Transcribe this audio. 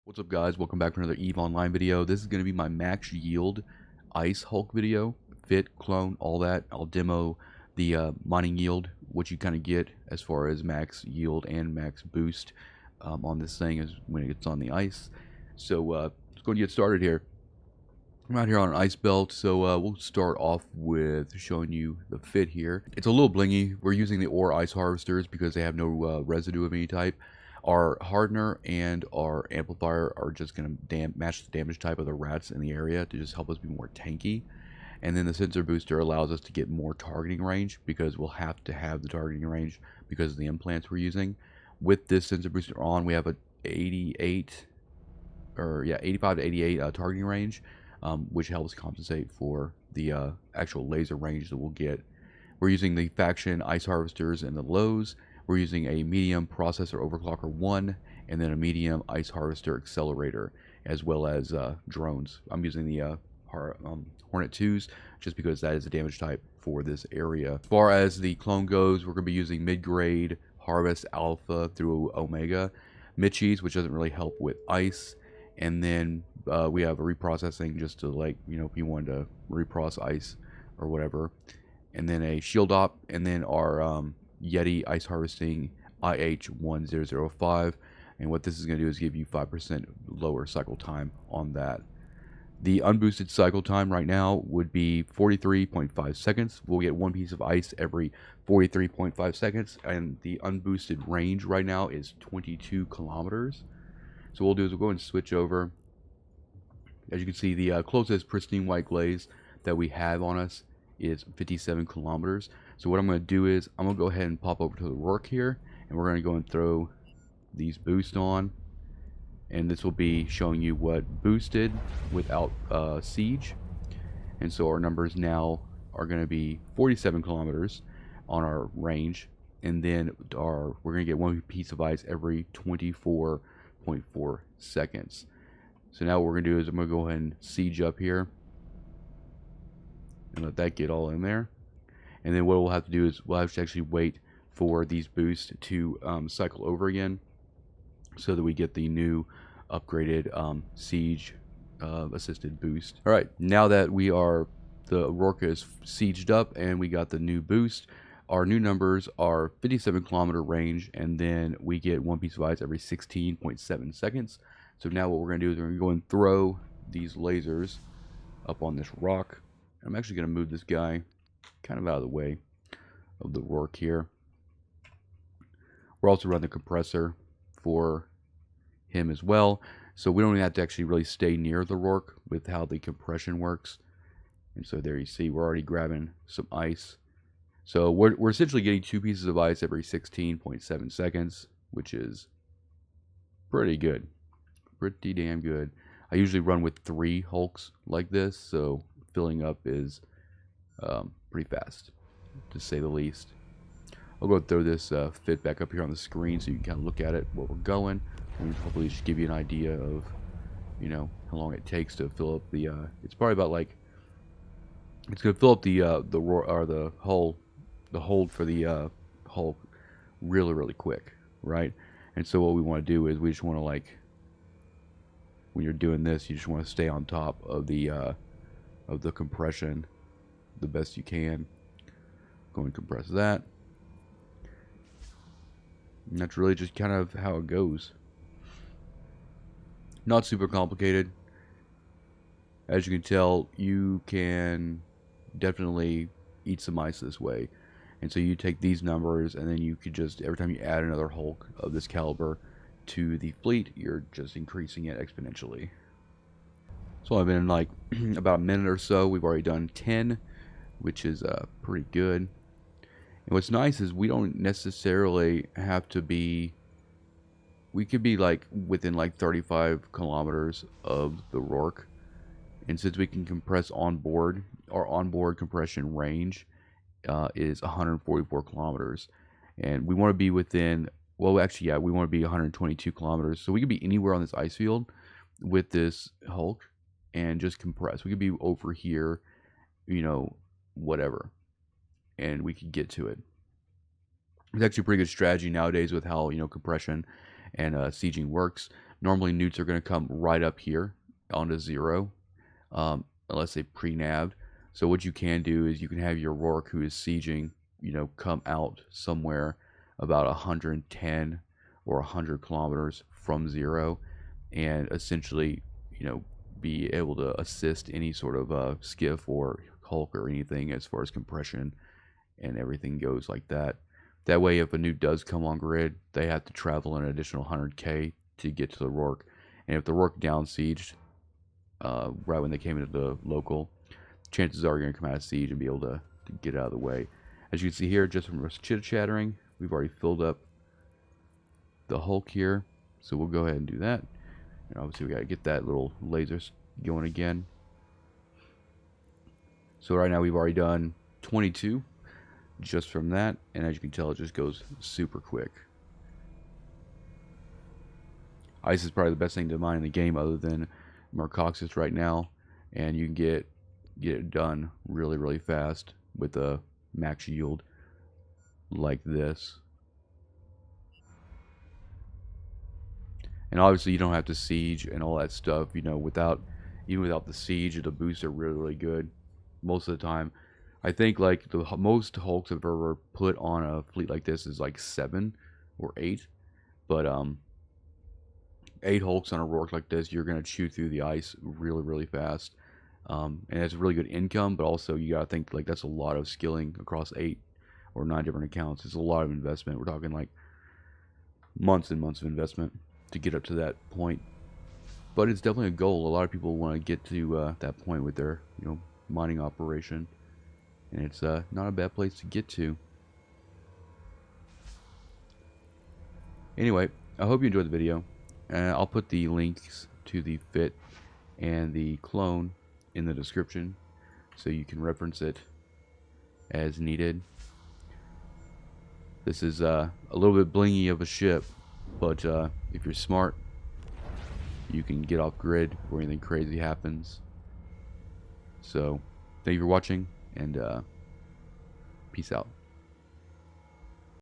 What's up, guys? Welcome back to another EVE Online video. This is going to be my max yield ice Hulk video. Fit, clone, all that. I'll demo the mining yield, what you kind of get as far as max yield and max boost on this thing is when it gets on the ice. So let's go and get started here. I'm out here on an ice belt, so we'll start off with showing you the fit here. It's a little blingy. We're using the ore ice harvesters because they have no residue of any type. Our Hardener and our Amplifier are just going to match the damage type of the rats in the area to just help us be more tanky. And then the sensor booster allows us to get more targeting range because we'll have to have the targeting range because of the implants we're using. With this sensor booster on, we have a 85 to 88 targeting range, which helps compensate for the actual laser range that we'll get. We're using the faction ice harvesters and the lows. We're using a medium processor overclocker 1 and then a medium ice harvester accelerator, as well as drones. I'm using the Hornet 2s just because that is a damage type for this area. As far as the clone goes, we're going to be using mid-grade Harvest Alpha through Omega Michis, which doesn't really help with ice. And then we have a reprocessing just to, like, you know, if you wanted to reprocess ice or whatever. And then a shield op, and then our Yeti ice harvesting IH1005. And what this is going to do is give you 5% lower cycle time on that. The unboosted cycle time right now would be 43.5 seconds. We'll get one piece of ice every 43.5 seconds. And the unboosted range right now is 22 kilometers. So what we'll do is we'll go and switch over. As you can see, the closest pristine white glaze that we have on us is 57 kilometers. So what I'm going to do is I'm going to go ahead and pop over to the work here, and we're going to go and throw these boosts on. And this will be showing you what boosted without siege. And so our numbers now are going to be 47 kilometers on our range. And then we're going to get one piece of ice every 24.4 seconds. So now what we're going to do is I'm going to go ahead and siege up here and let that get all in there. And then what we'll have to do is we'll have to actually wait for these boosts to cycle over again so that we get the new upgraded siege assisted boost. Alright, now that the Aurora is sieged up and we got the new boost, our new numbers are 57 kilometer range, and then we get one piece of ice every 16.7 seconds. So now what we're going to do is we're going to go and throw these lasers up on this rock. I'm actually going to move this guy kind of out of the way of the work here. We're also running the compressor for him as well, so we don't even have to actually really stay near the Rourke with how the compression works. And so there you see we're already grabbing some ice. So we're essentially getting two pieces of ice every 16.7 seconds, which is pretty good. Pretty damn good. I usually run with 3 Hulks like this, so filling up is pretty fast, to say the least. I'll go throw this fit back up here on the screen so you can kind of look at it, where we're going, and hopefully just give you an idea of, you know, how long it takes to fill up the. It's probably about like. It's gonna fill up the hold for the Hulk really quick, right? And so what we want to do is we just want to, like, when you're doing this, you just want to stay on top of the compression the best you can. Go and compress that. And that's really just kind of how it goes. Not super complicated. As you can tell, you can definitely eat some ice this way. And so you take these numbers, and then you could just, every time you add another Hulk of this caliber to the fleet, you're just increasing it exponentially. So I've been in like about a minute or so. We've already done 10, which is pretty good. And what's nice is we don't necessarily have to be, we could be like within like 35 kilometers of the Rourke. And since we can compress on board, our onboard compression range is 144 kilometers. And we want to be within, well, actually, yeah, we want to be 122 kilometers. So we could be anywhere on this ice field with this Hulk and just compress. We could be over here, you know, whatever, and we could get to it. It's actually a pretty good strategy nowadays with how, you know, compression and sieging works, Normally newts are going to come right up here onto 0, unless they pre-naved. So what you can do is you can have your Rourke who is sieging, come out somewhere about 110 or 100 kilometers from 0, and essentially, be able to assist any sort of skiff or hulk or anything as far as compression and everything goes like that. That way, if a newt does come on grid, they have to travel an additional 100k to get to the Rourke. And if the Rourke down sieged right when they came into the local, chances are you're going to come out of siege and be able to get out of the way. As you can see here, just from us chitter-chattering, we've already filled up the hulk here. So we'll go ahead and do that. And obviously we got to get that little laser going again. So right now we've already done 22 just from that, and as you can tell, it just goes super quick. Ice is probably the best thing to mine in the game other than Mercoxis right now, and you can get it done really, really fast with a max yield like this. And obviously you don't have to siege and all that stuff, even without the siege, the boosts are really, really good most of the time. I think like the most hulks I've ever put on a fleet like this is like 7 or 8, but 8 hulks on a Rourke like this, you're gonna chew through the ice really, really fast, and it's really good income. But also you gotta think like that's a lot of skilling across 8 or 9 different accounts. It's a lot of investment. We're talking like months and months of investment to get up to that point. But it's definitely a goal. A lot of people want to get to that point with their mining operation. And it's not a bad place to get to. Anyway, I hope you enjoyed the video. I'll put the links to the fit and the clone in the description so you can reference it as needed. This is a little bit blingy of a ship, but if you're smart, you can get off grid before anything crazy happens. So, thank you for watching, and peace out.